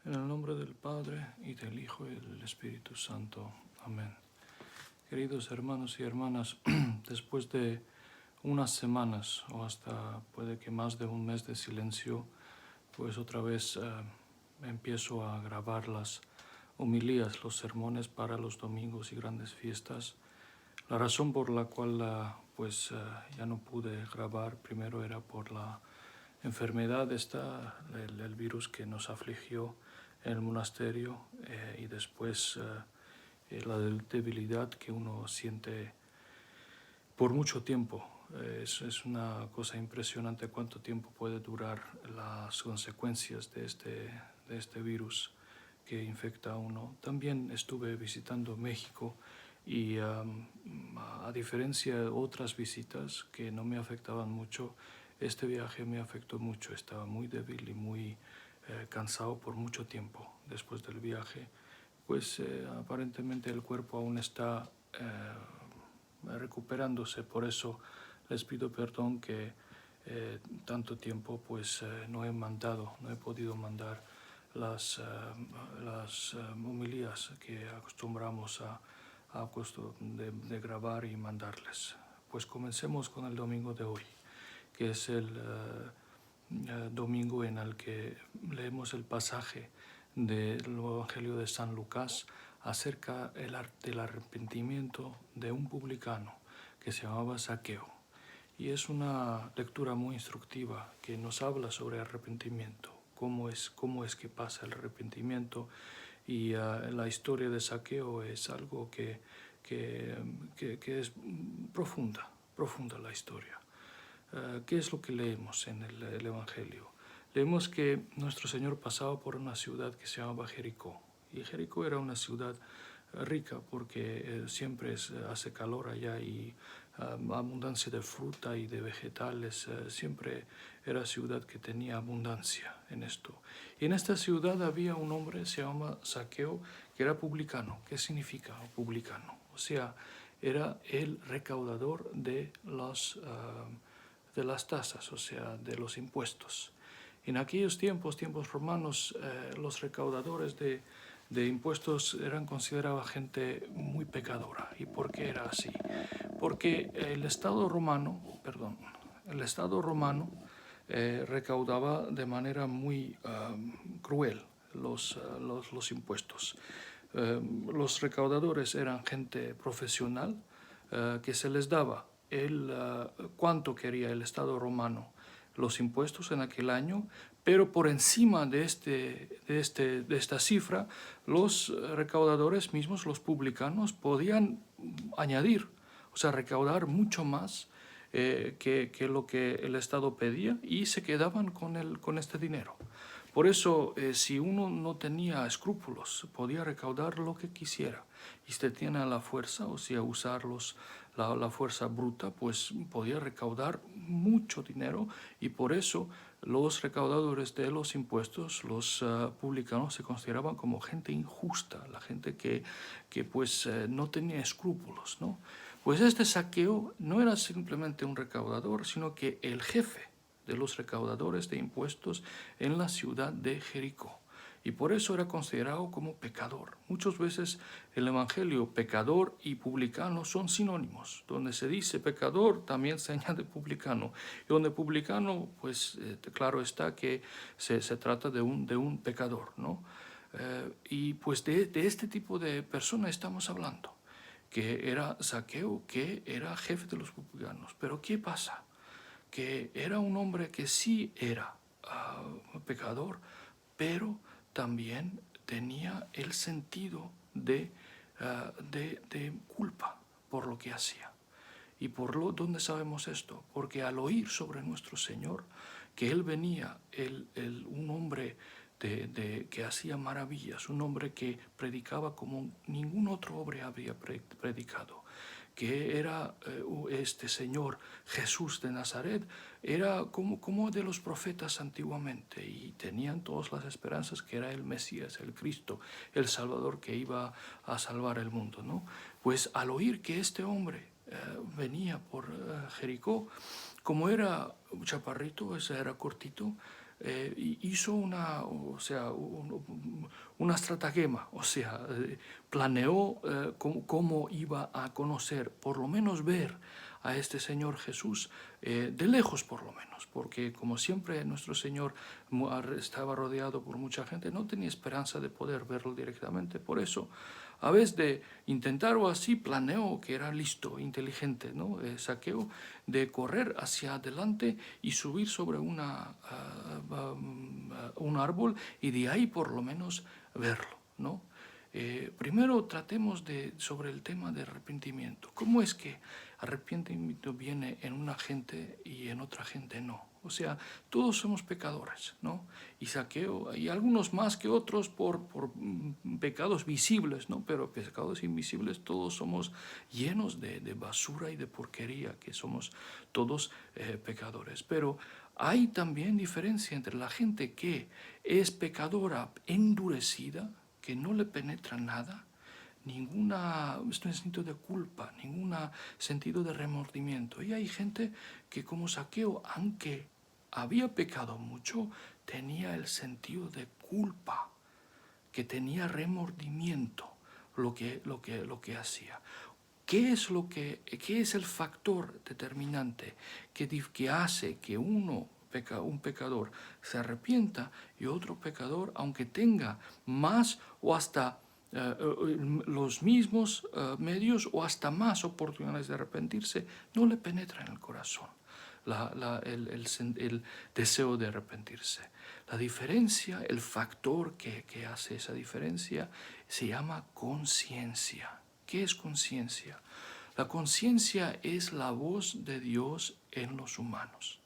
En el nombre del Padre, y del Hijo, y del Espíritu Santo. Amén. Queridos hermanos y hermanas, después de unas semanas o hasta puede que más de un mes de silencio, pues otra vez empiezo a grabar las homilías, los sermones para los domingos y grandes fiestas. La razón por la cual ya no pude grabar primero era por la enfermedad el virus que nos afligió en el monasterio y después la debilidad que uno siente por mucho tiempo. Es una cosa impresionante cuánto tiempo puede durar las consecuencias de este virus que infecta a uno. También estuve visitando México y a diferencia de otras visitas que no me afectaban mucho, este viaje me afectó mucho. Estaba muy débil y muy cansado por mucho tiempo después del viaje. Pues aparentemente el cuerpo aún está recuperándose, por eso les pido perdón que tanto tiempo no he podido mandar las homilías que acostumbramos de grabar y mandarles. Pues comencemos con el domingo de hoy, que es el domingo en el que leemos el pasaje del Evangelio de San Lucas acerca del arrepentimiento de un publicano que se llamaba Zaqueo. Y es una lectura muy instructiva que nos habla sobre arrepentimiento, cómo es que pasa el arrepentimiento. Y la historia de Zaqueo es algo que es profunda la historia. ¿Qué es lo que leemos en el Evangelio? Leemos que nuestro Señor pasaba por una ciudad que se llamaba Jericó. Y Jericó era una ciudad rica porque siempre hace calor allá y abundancia de fruta y de vegetales. Siempre era ciudad que tenía abundancia en esto. Y en esta ciudad había un hombre, se llama Zaqueo, que era publicano. ¿Qué significa publicano? O sea, era el recaudador de las tasas, o sea, de los impuestos. En aquellos tiempos romanos, los recaudadores de impuestos eran considerados gente muy pecadora. ¿Y por qué era así? Porque el Estado romano recaudaba de manera muy cruel los impuestos. Los recaudadores eran gente profesional que se les daba cuánto quería el Estado romano los impuestos en aquel año, pero por encima de esta cifra, los recaudadores mismos, los publicanos, podían añadir, o sea, recaudar mucho más que lo que el Estado pedía y se quedaban con este dinero. Por eso, si uno no tenía escrúpulos, podía recaudar lo que quisiera. Y si tenía la fuerza, o sea, usar la fuerza bruta, pues podía recaudar mucho dinero. Y por eso los recaudadores de los impuestos, los publicanos, se consideraban como gente injusta, la gente que no tenía escrúpulos, ¿no? Pues este Zaqueo no era simplemente un recaudador, sino que el jefe de los recaudadores de impuestos en la ciudad de Jericó. Y por eso era considerado como pecador. Muchas veces el Evangelio, pecador y publicano son sinónimos. Donde se dice pecador, también se añade publicano. Y donde publicano, pues claro está que se trata de un pecador, ¿no? Y pues de este tipo de persona estamos hablando, que era Zaqueo, que era jefe de los publicanos. Pero ¿qué pasa? Que era un hombre que sí era pecador, pero también tenía el sentido de culpa por lo que hacía. ¿Y dónde sabemos esto? Porque al oír sobre nuestro Señor, que Él venía, un hombre que hacía maravillas, un hombre que predicaba como ningún otro hombre había predicado, que era este Señor Jesús de Nazaret, era como de los profetas antiguamente, y tenían todas las esperanzas que era el Mesías, el Cristo, el Salvador que iba a salvar el mundo, ¿no? Pues al oír que este hombre venía por Jericó, como era un chaparrito, era cortito, hizo una estratagema, planeó cómo iba a conocer, por lo menos ver a este Señor Jesús, de lejos por lo menos, porque como siempre nuestro Señor estaba rodeado por mucha gente, no tenía esperanza de poder verlo directamente. Por eso, a vez de intentarlo así, planeó, que era listo, inteligente, ¿no? Zaqueo, de correr hacia adelante y subir sobre un árbol y de ahí por lo menos verlo, ¿no? Primero tratemos sobre el tema de arrepentimiento. ¿Cómo es que arrepentimiento viene en una gente y en otra gente no? O sea, todos somos pecadores, ¿no? Y Zaqueo, y algunos más que otros por pecados visibles, ¿no? Pero pecados invisibles, todos somos llenos de basura y de porquería, que somos todos pecadores. Pero hay también diferencia entre la gente que es pecadora endurecida, que no le penetra nada, ningún sentido de culpa, ningún sentido de remordimiento. Y hay gente que como Zaqueo, aunque había pecado mucho, tenía el sentido de culpa, que tenía remordimiento lo que hacía. ¿Qué es el factor determinante que hace que un pecador se arrepienta y otro pecador, aunque tenga más o hasta los mismos medios o hasta más oportunidades de arrepentirse, no le penetra en el corazón el deseo de arrepentirse? La diferencia, el factor que hace esa diferencia se llama conciencia. ¿Qué es conciencia? La conciencia es la voz de Dios en los humanos.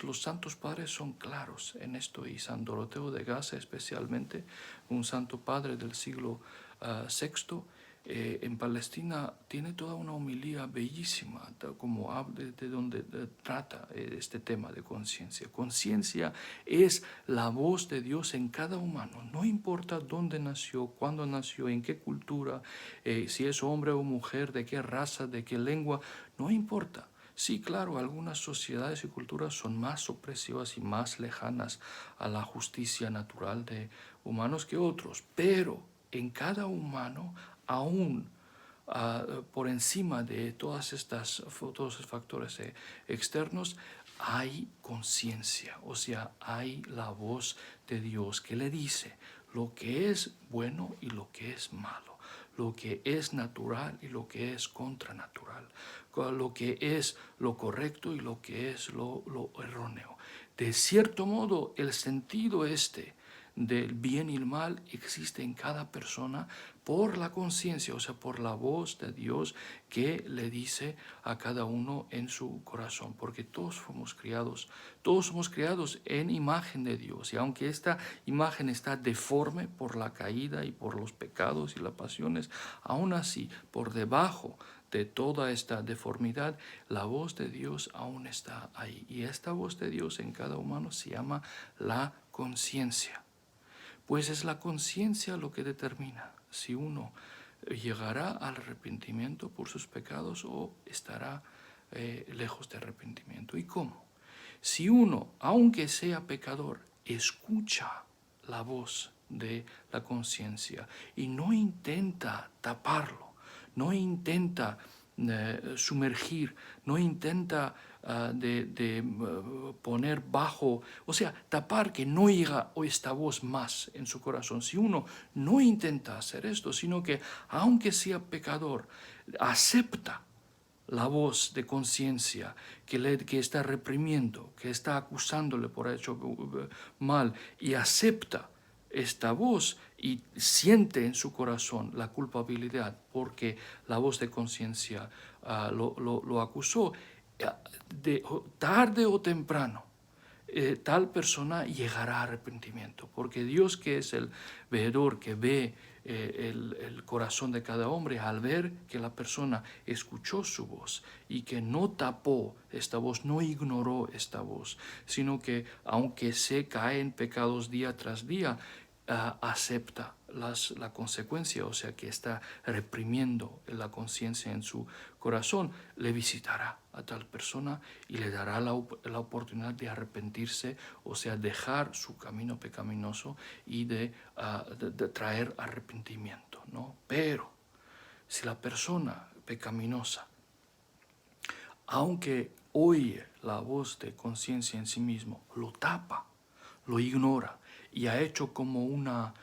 Los santos padres son claros en esto, y San Doroteo de Gaza especialmente, un santo padre del siglo VI, en Palestina, tiene toda una homilía bellísima como de donde trata este tema de conciencia. Conciencia es la voz de Dios en cada humano, no importa dónde nació, cuándo nació, en qué cultura, si es hombre o mujer, de qué raza, de qué lengua, no importa. Sí, claro, algunas sociedades y culturas son más opresivas y más lejanas a la justicia natural de humanos que otros, pero en cada humano, aún por encima de todos estos factores externos, hay conciencia, o sea, hay la voz de Dios que le dice lo que es bueno y lo que es malo, lo que es natural y lo que es contranatural, lo que es lo correcto y lo que es lo erróneo. De cierto modo, el sentido del bien y el mal existe en cada persona por la conciencia, o sea, por la voz de Dios que le dice a cada uno en su corazón, porque todos somos criados en imagen de Dios, y aunque esta imagen está deforme por la caída y por los pecados y las pasiones, aún así, por debajo de toda esta deformidad, la voz de Dios aún está ahí, y esta voz de Dios en cada humano se llama la conciencia. Pues es la conciencia lo que determina si uno llegará al arrepentimiento por sus pecados o estará lejos de arrepentimiento. ¿Y cómo? Si uno, aunque sea pecador, escucha la voz de la conciencia y no intenta taparlo, no intenta sumergir, no intenta poner bajo, o sea, tapar que no llega esta voz más en su corazón. Si uno no intenta hacer esto, sino que aunque sea pecador, acepta la voz de conciencia que está reprimiendo, que está acusándole por haber hecho mal, y acepta esta voz y siente en su corazón la culpabilidad porque la voz de conciencia lo acusó, tarde o temprano tal persona llegará a arrepentimiento, porque Dios, que es el veedor, que ve el corazón de cada hombre, al ver que la persona escuchó su voz y que no tapó esta voz, no ignoró esta voz, sino que aunque se cae en pecados día tras día, acepta la consecuencia, o sea que está reprimiendo la conciencia en su corazón, le visitará a tal persona y le dará la oportunidad de arrepentirse, o sea, dejar su camino pecaminoso y de traer arrepentimiento, ¿no? Pero si la persona pecaminosa, aunque oye la voz de conciencia en sí mismo, lo tapa, lo ignora y ha hecho como una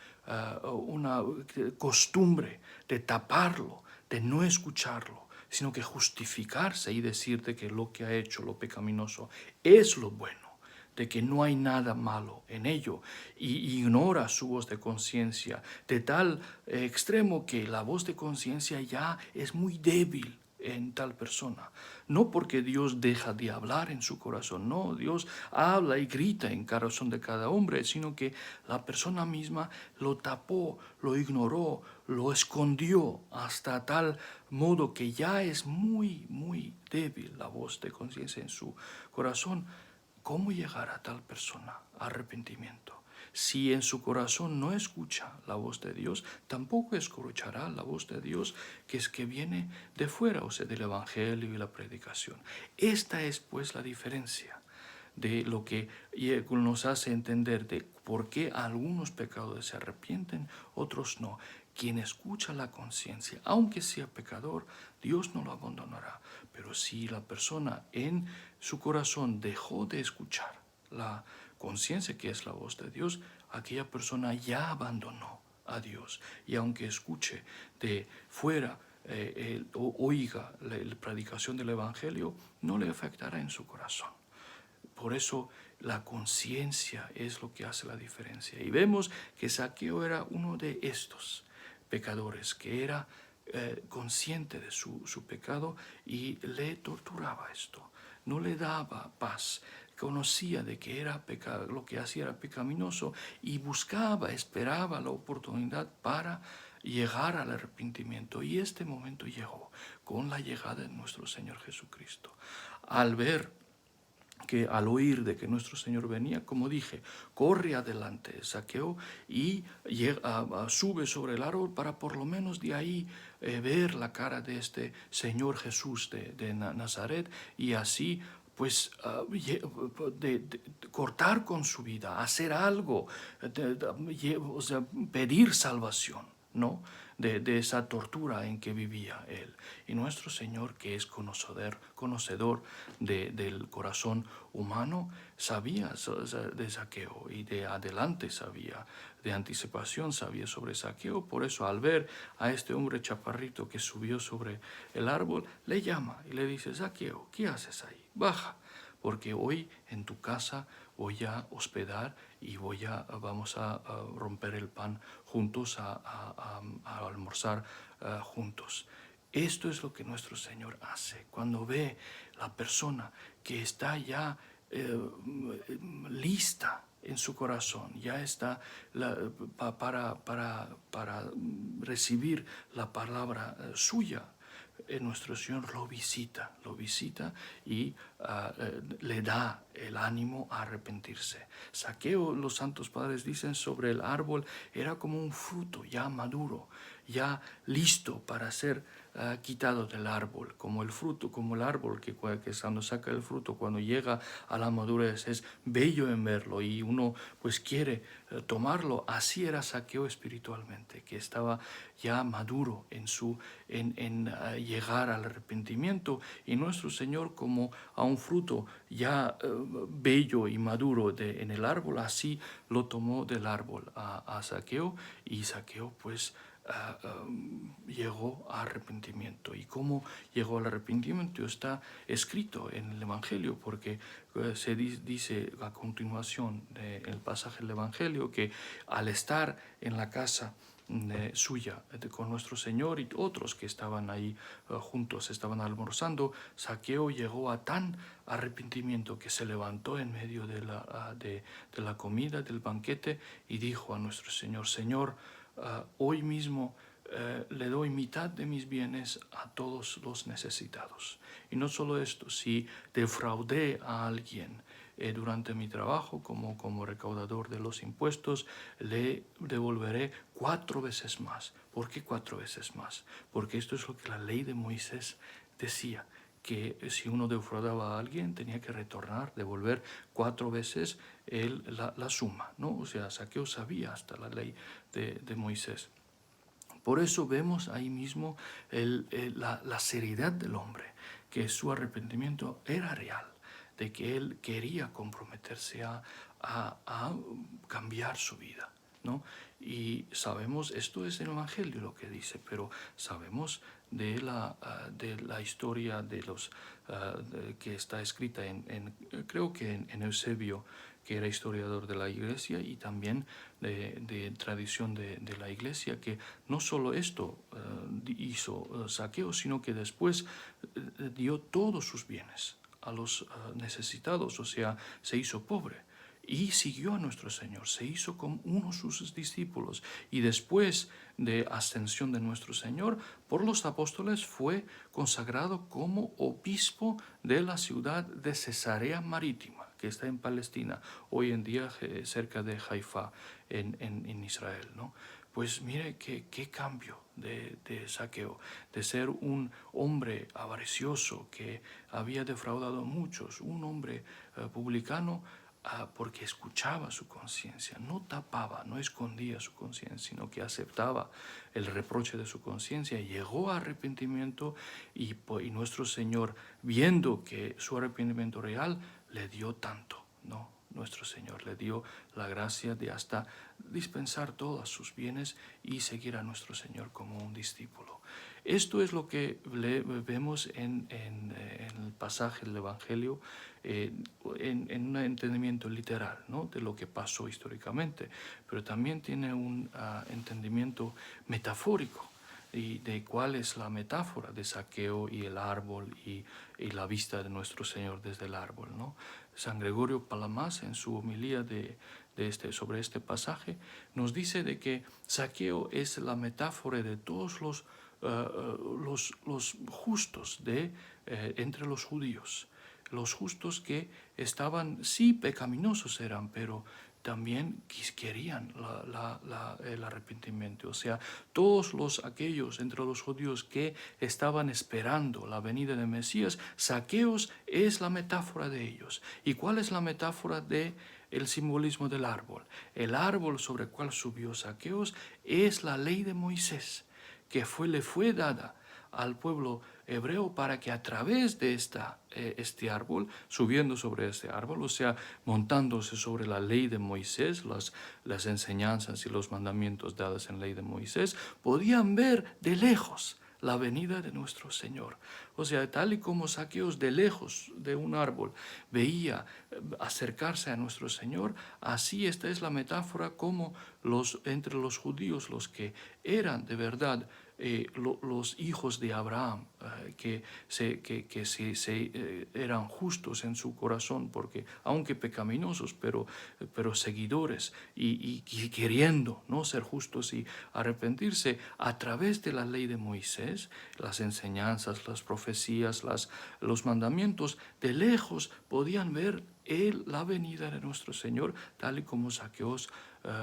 costumbre de taparlo, de no escucharlo, sino que justificarse y decirte que lo que ha hecho, lo pecaminoso, es lo bueno, de que no hay nada malo en ello, y ignora su voz de conciencia de tal extremo que la voz de conciencia ya es muy débil en tal persona. No porque Dios deja de hablar en su corazón, no, Dios habla y grita en el corazón de cada hombre, sino que la persona misma lo tapó, lo ignoró, lo escondió hasta tal modo que ya es muy, muy débil la voz de conciencia en su corazón. ¿Cómo llegar a tal persona a arrepentimiento? Si en su corazón no escucha la voz de Dios, tampoco escuchará la voz de Dios que viene de fuera, o sea, del Evangelio y la predicación. Esta es pues la diferencia de lo que nos hace entender de por qué algunos pecadores se arrepienten, otros no. Quien escucha la conciencia, aunque sea pecador, Dios no lo abandonará. Pero si la persona en su corazón dejó de escuchar la conciencia, que es la voz de Dios, aquella persona ya abandonó a Dios. Y aunque escuche de fuera, oiga la predicación del Evangelio, no le afectará en su corazón. Por eso la conciencia es lo que hace la diferencia. Y vemos que Zaqueo era uno de estos pecadores, que era consciente de su pecado y le torturaba esto. No le daba paz. Conocía de que era pecado, lo que hacía era pecaminoso, y buscaba, esperaba la oportunidad para llegar al arrepentimiento. Y este momento llegó con la llegada de nuestro Señor Jesucristo. Al ver que al oír de que nuestro Señor venía, como dije, corre adelante Zaqueo y sube sobre el árbol para por lo menos de ahí ver la cara de este Señor Jesús de Nazaret, y así pues cortar con su vida, hacer algo, o sea, pedir salvación, ¿no? De esa tortura en que vivía él. Y nuestro Señor, que es conocedor del corazón humano, sabía de Zaqueo, y de adelante sabía, de anticipación sabía sobre Zaqueo. Por eso, al ver a este hombre chaparrito que subió sobre el árbol, le llama y le dice: Zaqueo, ¿qué haces ahí? Baja, porque hoy en tu casa voy a hospedar y vamos a romper el pan juntos, a almorzar juntos. Esto es lo que nuestro Señor hace. Cuando ve la persona que está ya lista en su corazón, ya está para recibir la palabra suya, nuestro Señor lo visita y le da el ánimo a arrepentirse. Zaqueo, los santos padres dicen, sobre el árbol era como un fruto ya maduro, ya listo para ser quitado del árbol, como el fruto, como el árbol que cuando saca el fruto, cuando llega a la madurez, es bello en verlo y uno pues quiere tomarlo. Así era Zaqueo espiritualmente, que estaba ya maduro en llegar al arrepentimiento, y nuestro Señor, como a un fruto ya bello y maduro en el árbol, así lo tomó del árbol a Zaqueo, y Zaqueo pues llegó a arrepentimiento. Y cómo llegó al arrepentimiento está escrito en el Evangelio, porque se dice a continuación del pasaje del Evangelio que al estar en la casa suya con nuestro Señor y otros que estaban ahí juntos, estaban almorzando, Zaqueo llegó a tan arrepentimiento que se levantó en medio de la comida, del banquete, y dijo a nuestro Señor: Señor, hoy mismo le doy mitad de mis bienes a todos los necesitados. Y no solo esto, si defraudé a alguien durante mi trabajo como recaudador de los impuestos, le devolveré 4 veces más. ¿Por qué 4 veces más? Porque esto es lo que la ley de Moisés decía, que si uno defraudaba a alguien tenía que retornar, devolver 4 veces la suma, ¿no? O sea, Zaqueo sabía hasta la ley de Moisés. Por eso vemos ahí mismo la seriedad del hombre, que su arrepentimiento era real, de que él quería comprometerse a cambiar su vida, ¿no? Y sabemos, esto es el Evangelio lo que dice, pero sabemos de la historia que está escrita creo que en Eusebio, que era historiador de la iglesia y también de tradición de la iglesia, que no solo esto hizo Zaqueo, sino que después dio todos sus bienes a los necesitados, o sea, se hizo pobre. Y siguió a nuestro Señor, se hizo como uno de sus discípulos. Y después de ascensión de nuestro Señor, por los apóstoles fue consagrado como obispo de la ciudad de Cesarea Marítima, que está en Palestina, hoy en día cerca de Haifa, en Israel, ¿no? Pues mire qué cambio de Zaqueo, de ser un hombre avaricioso que había defraudado a muchos, un hombre publicano, porque escuchaba su conciencia, no tapaba, no escondía su conciencia, sino que aceptaba el reproche de su conciencia, llegó a arrepentimiento y nuestro Señor, viendo que su arrepentimiento real, le dio tanto, ¿no? Nuestro Señor le dio la gracia de hasta dispensar todos sus bienes y seguir a nuestro Señor como un discípulo. Esto es lo que vemos en el pasaje del Evangelio, en un entendimiento literal, ¿no?, de lo que pasó históricamente, pero también tiene un entendimiento metafórico y de cuál es la metáfora de Zaqueo y el árbol y la vista de nuestro Señor desde el árbol, ¿no? San Gregorio Palamas, en su homilía sobre este pasaje, nos dice de que Zaqueo es la metáfora de todos los justos entre los judíos, los justos que estaban, sí, pecaminosos eran, pero también querían el arrepentimiento. O sea, todos aquellos entre los judíos que estaban esperando la venida de Mesías, Zaqueos es la metáfora de ellos. ¿Y cuál es la metáfora de el simbolismo del árbol? El árbol sobre el cual subió Zaqueos es la ley de Moisés, que le fue dada al pueblo hebreo para que a través de este árbol, subiendo sobre este árbol, o sea, montándose sobre la ley de Moisés, las enseñanzas y los mandamientos dados en la ley de Moisés, podían ver de lejos la venida de nuestro Señor. O sea, tal y como Zaqueos de lejos de un árbol veía acercarse a nuestro Señor, así esta es la metáfora como entre los judíos, los que eran de verdad los hijos de Abraham, que eran justos en su corazón, porque aunque pecaminosos, pero seguidores y queriendo no ser justos y arrepentirse a través de la ley de Moisés, las enseñanzas, las profecías, los mandamientos, de lejos podían ver la venida de nuestro Señor, tal y como Zaqueos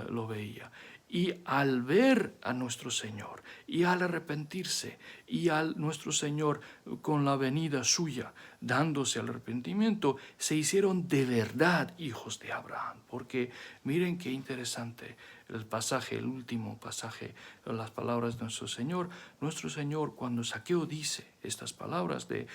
lo veía. Y al ver a nuestro Señor y al arrepentirse y al nuestro Señor con la venida suya dándose al arrepentimiento, se hicieron de verdad hijos de Abraham. Porque miren qué interesante el pasaje, el último pasaje, las palabras de nuestro Señor. Nuestro Señor, cuando Zaqueo dice estas palabras de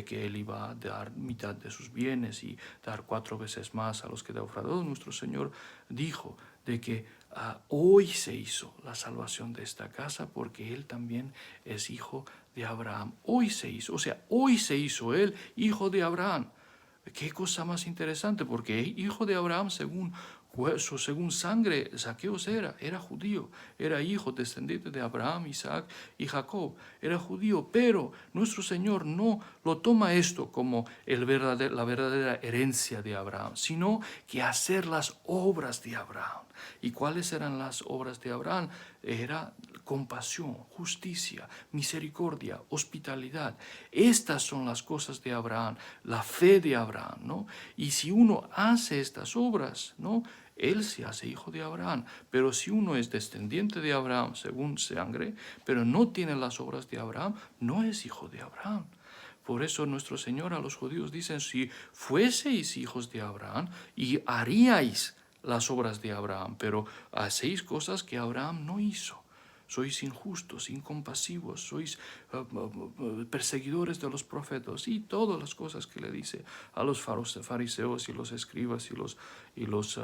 que él iba a dar mitad de sus bienes y dar 4 veces más a los que defraudó, nuestro Señor dijo de que hoy se hizo la salvación de esta casa porque él también es hijo de Abraham. Hoy se hizo, o sea, hoy se hizo él hijo de Abraham. Qué cosa más interesante, porque hijo de Abraham según según sangre, Zaqueo era judío, era hijo descendiente de Abraham, Isaac y Jacob, era judío, pero nuestro Señor no lo toma esto como la verdadera herencia de Abraham, sino que hacer las obras de Abraham. ¿Y cuáles eran las obras de Abraham? Era compasión, justicia, misericordia, hospitalidad. Estas son las cosas de Abraham, la fe de Abraham, ¿no? Y si uno hace estas obras, ¿no?, él se hace hijo de Abraham. Pero si uno es descendiente de Abraham según sangre, pero no tiene las obras de Abraham, no es hijo de Abraham. Por eso nuestro Señor a los judíos dicen, si fueseis hijos de Abraham y haríais las obras de Abraham, pero hacéis cosas que Abraham no hizo. Sois injustos, incompasivos, sois perseguidores de los profetas y todas las cosas que le dice a los fariseos y los escribas y los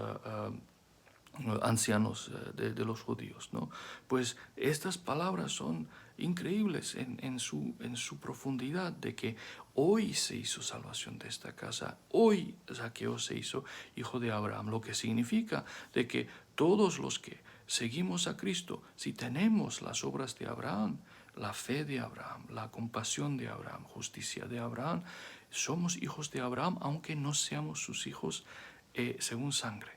ancianos de los judíos, ¿no? Pues estas palabras son increíbles en su profundidad, de que hoy se hizo salvación de esta casa, hoy Zaqueo se hizo hijo de Abraham, lo que significa de que todos los que seguimos a Cristo, si tenemos las obras de Abraham, la fe de Abraham, la compasión de Abraham, justicia de Abraham, somos hijos de Abraham, aunque no seamos sus hijos según sangre.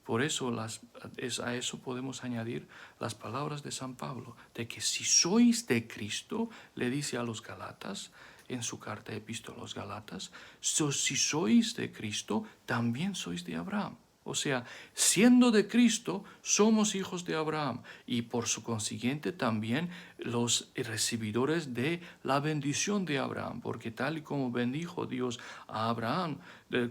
Por eso a eso podemos añadir las palabras de San Pablo, de que si sois de Cristo, le dice a los Galatas, en su carta epístola a los Galatas, si sois de Cristo, también sois de Abraham. O sea, siendo de Cristo, somos hijos de Abraham y por su consiguiente también los recibidores de la bendición de Abraham, porque tal y como bendijo Dios a Abraham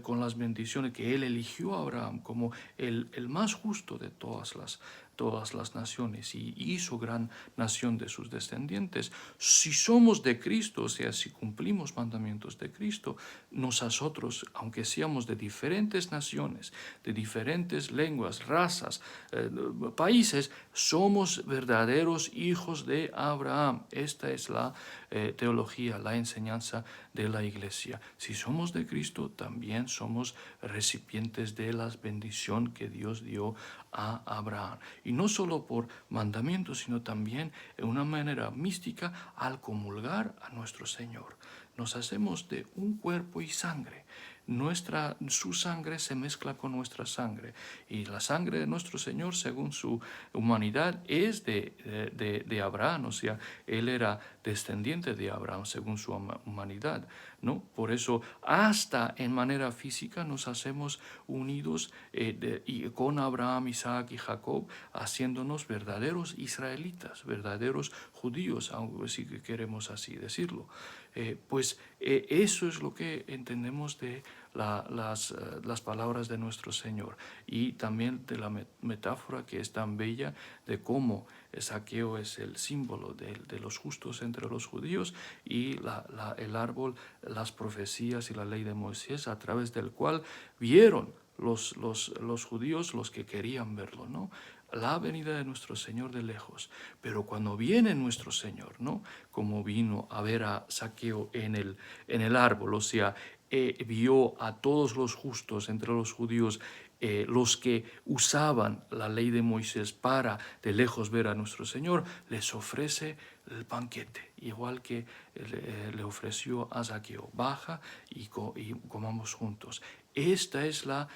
con las bendiciones que él eligió a Abraham como el más justo de todas las naciones y hizo gran nación de sus descendientes. Si somos de Cristo, o sea, si cumplimos mandamientos de Cristo, nosotros, aunque seamos de diferentes naciones, de diferentes lenguas, razas, países, somos verdaderos hijos de Abraham. Esta es la teología, la enseñanza de la Iglesia. Si somos de Cristo, también somos recipientes de la bendición que Dios dio a Abraham. Y no solo por mandamientos, sino también en una manera mística al comulgar a nuestro Señor. Nos hacemos de un cuerpo y sangre. Su sangre se mezcla con nuestra sangre y la sangre de nuestro Señor según su humanidad es de Abraham, o sea, él era descendiente de Abraham según su humanidad, ¿no? Por eso hasta en manera física nos hacemos unidos con Abraham, Isaac y Jacob, haciéndonos verdaderos israelitas, verdaderos judíos, si queremos así decirlo. Eso es lo que entendemos de las palabras de nuestro Señor y también de la metáfora que es tan bella de cómo Zaqueo es el símbolo de los justos entre los judíos y el árbol, las profecías y la ley de Moisés a través del cual vieron los judíos, los que querían verlo, ¿no? La venida de nuestro Señor de lejos. Pero cuando viene nuestro Señor, ¿no?, como vino a ver a Zaqueo en el árbol, o sea, vio a todos los justos entre los judíos, los que usaban la ley de Moisés para de lejos ver a nuestro Señor, les ofrece el banquete, igual que le ofreció a Zaqueo. Baja y comamos juntos. Esta es la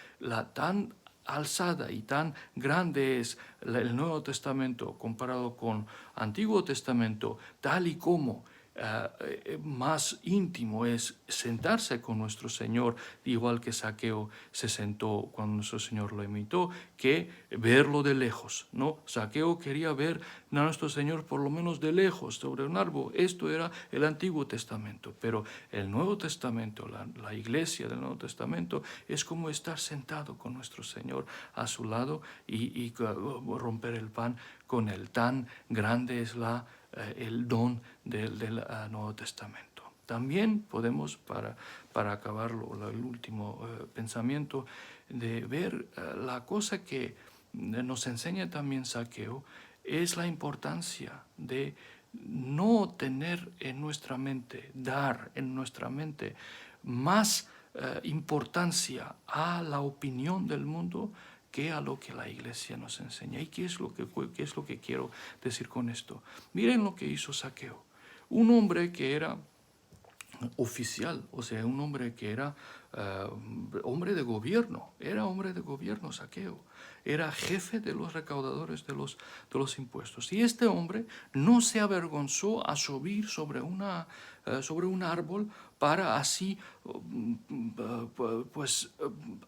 tan alzada y tan grande es el Nuevo Testamento comparado con Antiguo Testamento, tal y como más íntimo es sentarse con nuestro Señor, igual que Zaqueo se sentó cuando nuestro Señor lo imitó, que verlo de lejos, ¿no? Zaqueo quería ver a nuestro Señor por lo menos de lejos, sobre un árbol. Esto era el Antiguo Testamento, pero el Nuevo Testamento, la iglesia del Nuevo Testamento, es como estar sentado con nuestro Señor a su lado y romper el pan con él. Tan grande es el don del Nuevo Testamento. También podemos, para acabar el último pensamiento, de ver la cosa que nos enseña también Zaqueo, es la importancia de no tener en nuestra mente, dar en nuestra mente más importancia a la opinión del mundo ¿Qué a lo que la iglesia nos enseña? ¿Y qué es lo que quiero decir con esto? Miren lo que hizo Zaqueo. Un hombre que era oficial, o sea, un hombre que era hombre de gobierno, Zaqueo, era jefe de los recaudadores de los impuestos. Y este hombre no se avergonzó a subir sobre un árbol para así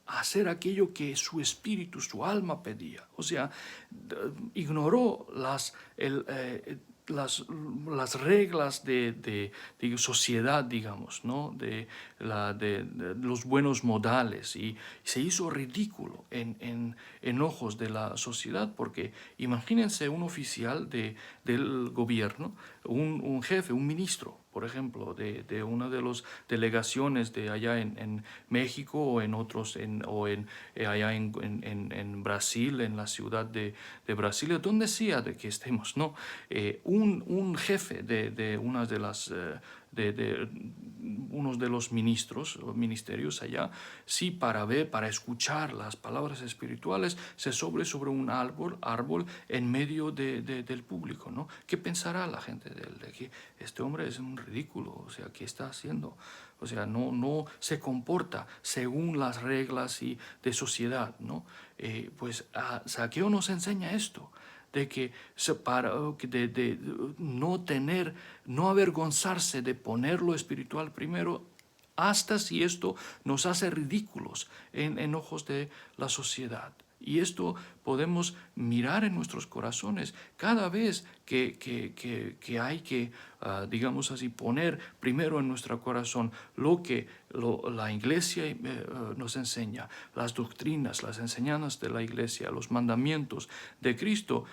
hacer aquello que su espíritu, su alma pedía. O sea, ignoró las reglas de sociedad, digamos, ¿no? de los buenos modales, y se hizo ridículo en ojos de la sociedad, porque imagínense un oficial del gobierno, un jefe, un ministro, por ejemplo, de una de las delegaciones de allá en México o en otros, allá en Brasil, en la ciudad de Brasilia, donde sea de que estemos, ¿no? Un jefe de una de las unos de los ministros o ministerios allá, sí, para escuchar las palabras espirituales, se sobre un árbol en medio del público, ¿no? ¿Qué pensará la gente de él? De que este hombre es un ridículo, o sea, ¿qué está haciendo? O sea, no se comporta según las reglas de sociedad, ¿no? Pues Zaqueo nos enseña esto, de que de no avergonzarse de poner lo espiritual primero, hasta si esto nos hace ridículos en ojos de la sociedad. Y esto podemos mirar en nuestros corazones cada vez que hay que, digamos así, poner primero en nuestro corazón lo que la iglesia nos enseña, las doctrinas, las enseñanzas de la iglesia, los mandamientos de Cristo,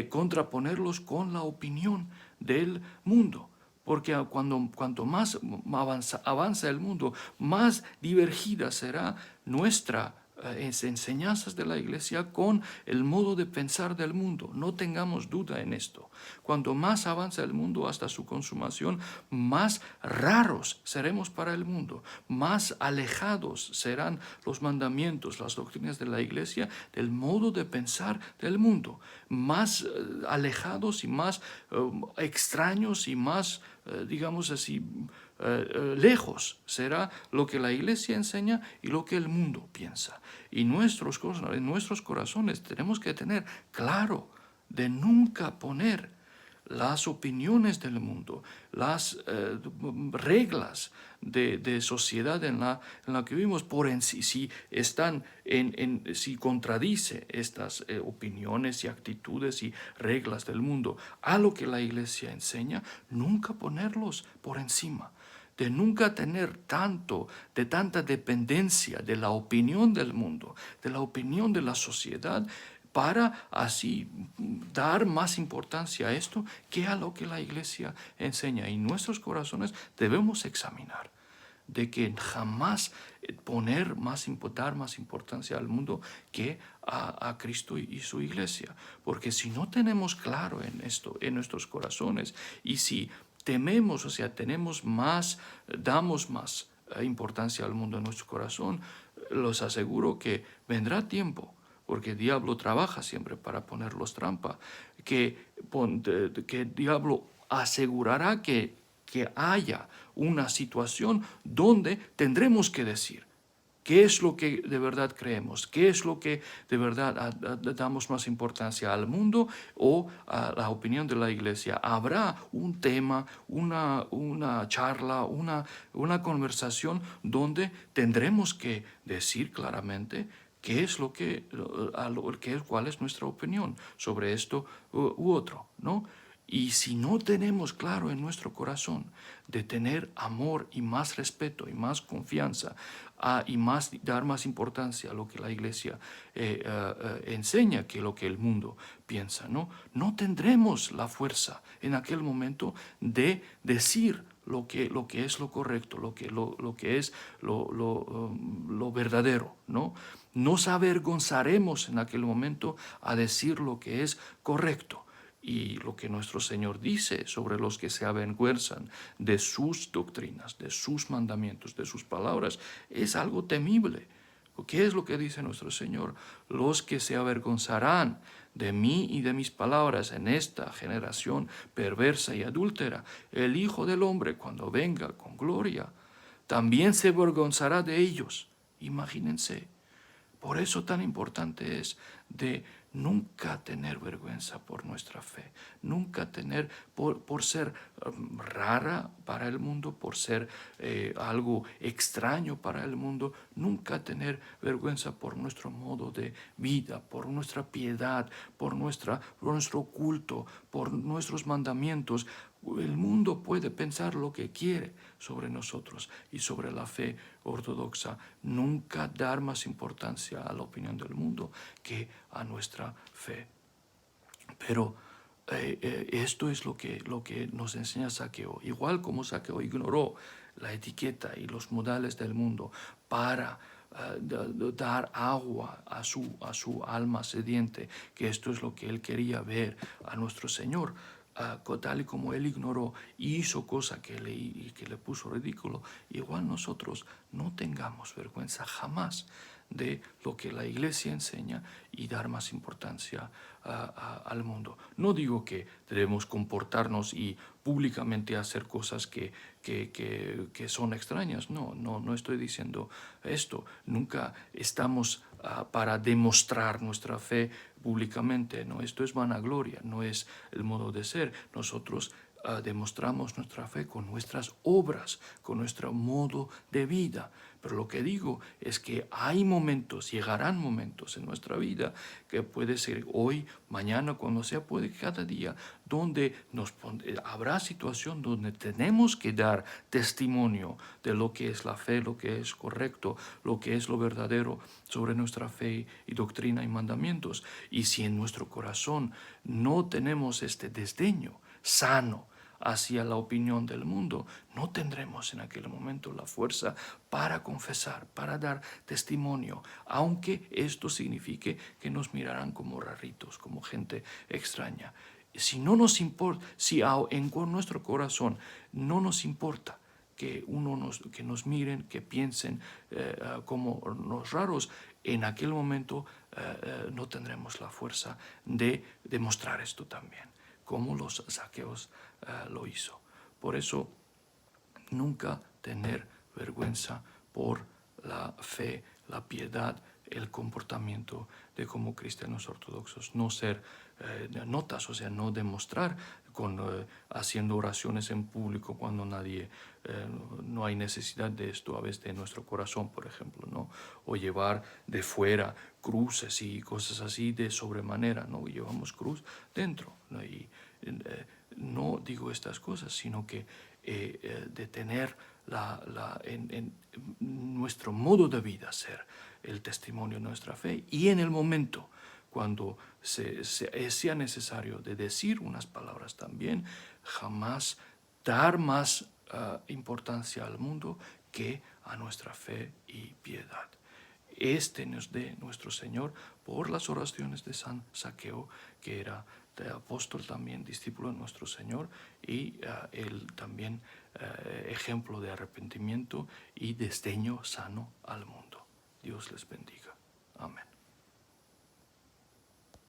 contraponerlos con la opinión del mundo. Porque cuanto más avanza el mundo, más divergida será nuestra enseñanzas de la iglesia con el modo de pensar del mundo. No tengamos duda en esto. Cuanto más avanza el mundo hasta su consumación, más raros seremos para el mundo, más alejados serán los mandamientos, las doctrinas de la iglesia del modo de pensar del mundo, más alejados y más extraños y más, digamos así, lejos será lo que la iglesia enseña y lo que el mundo piensa. Y en nuestros corazones tenemos que tener claro de nunca poner las opiniones del mundo, las reglas de sociedad en la que vivimos, por en sí, si contradice estas opiniones y actitudes y reglas del mundo a lo que la iglesia enseña, nunca ponerlos por encima, de nunca tener tanta dependencia de la opinión del mundo, de la opinión de la sociedad, para así dar más importancia a esto que a lo que la iglesia enseña. Y nuestros corazones debemos examinar de que jamás dar más importancia al mundo que a Cristo y su iglesia. Porque si no tenemos claro en esto, en nuestros corazones, y si tememos, o sea, damos más importancia al mundo en nuestro corazón, los aseguro que vendrá tiempo, porque el diablo trabaja siempre para ponerlos trampa, que el diablo asegurará que haya una situación donde tendremos que decir qué es lo que de verdad creemos, qué es lo que de verdad damos más importancia al mundo o a la opinión de la iglesia. Habrá un tema, una charla, una conversación donde tendremos que decir claramente cuál es nuestra opinión sobre esto u otro, ¿no? Y si no tenemos claro en nuestro corazón de tener amor y más respeto y más confianza y dar más importancia a lo que la iglesia enseña que lo que el mundo piensa, ¿no? No tendremos la fuerza en aquel momento de decir lo que es lo correcto, lo que es lo verdadero, ¿no? Nos avergonzaremos en aquel momento a decir lo que es correcto. Y lo que nuestro Señor dice sobre los que se avergüenzan de sus doctrinas, de sus mandamientos, de sus palabras, es algo temible, ¿Qué es lo que dice nuestro Señor? Los que se avergonzarán de mí y de mis palabras en esta generación perversa y adúltera, el Hijo del Hombre, cuando venga con gloria, también se avergonzará de ellos. Imagínense. Por eso tan importante es de nunca tener vergüenza por nuestra fe, nunca tener, por ser rara para el mundo, por ser algo extraño para el mundo, nunca tener vergüenza por nuestro modo de vida, por nuestra piedad, por nuestro culto, por nuestros mandamientos. El mundo puede pensar lo que quiere sobre nosotros y sobre la fe ortodoxa. Nunca dar más importancia a la opinión del mundo que a nuestra fe. Pero esto es lo que nos enseña Zaqueo. Igual como Zaqueo ignoró la etiqueta y los modales del mundo para dar agua a su alma sediente, que esto es lo que él quería ver a nuestro Señor. Tal y como él ignoró y hizo cosa que le puso ridículo, igual nosotros no tengamos vergüenza jamás de lo que la Iglesia enseña y dar más importancia al mundo. No digo que debemos comportarnos y públicamente hacer cosas que son extrañas. No estoy diciendo esto. Nunca estamos para demostrar nuestra fe públicamente. No, esto es vanagloria, no es el modo de ser. Nosotros demostramos nuestra fe con nuestras obras, con nuestro modo de vida. Pero lo que digo es que hay momentos, llegarán momentos en nuestra vida, que puede ser hoy, mañana, cuando sea, puede cada día, donde habrá situación donde tenemos que dar testimonio de lo que es la fe, lo que es correcto, lo que es lo verdadero sobre nuestra fe y doctrina y mandamientos. Y si en nuestro corazón no tenemos este desdeño sano hacia la opinión del mundo, no tendremos en aquel momento la fuerza para confesar, para dar testimonio, aunque esto signifique que nos mirarán como raritos, como gente extraña. Si no nos importa, si en nuestro corazón no nos importa que nos miren, que piensen como los raros, en aquel momento no tendremos la fuerza de demostrar esto también, como los Zaqueos lo hizo. Por eso, nunca tener vergüenza por la fe, la piedad, el comportamiento de como cristianos ortodoxos. No ser notas, o sea, no demostrar haciendo oraciones en público cuando no hay necesidad de esto a veces de nuestro corazón, por ejemplo, ¿no? O llevar de fuera cruces y cosas así de sobremanera, ¿no? Llevamos cruz dentro, ¿no? Y no digo estas cosas, sino que de tener en nuestro modo de vida ser el testimonio de nuestra fe, y en el momento cuando sea necesario de decir unas palabras también, jamás dar más importancia al mundo que a nuestra fe y piedad. Este nos dé nuestro Señor por las oraciones de San Zaqueo, que era de apóstol también, discípulo de nuestro Señor, y él también ejemplo de arrepentimiento y desdeño sano al mundo. Dios les bendiga. Amén.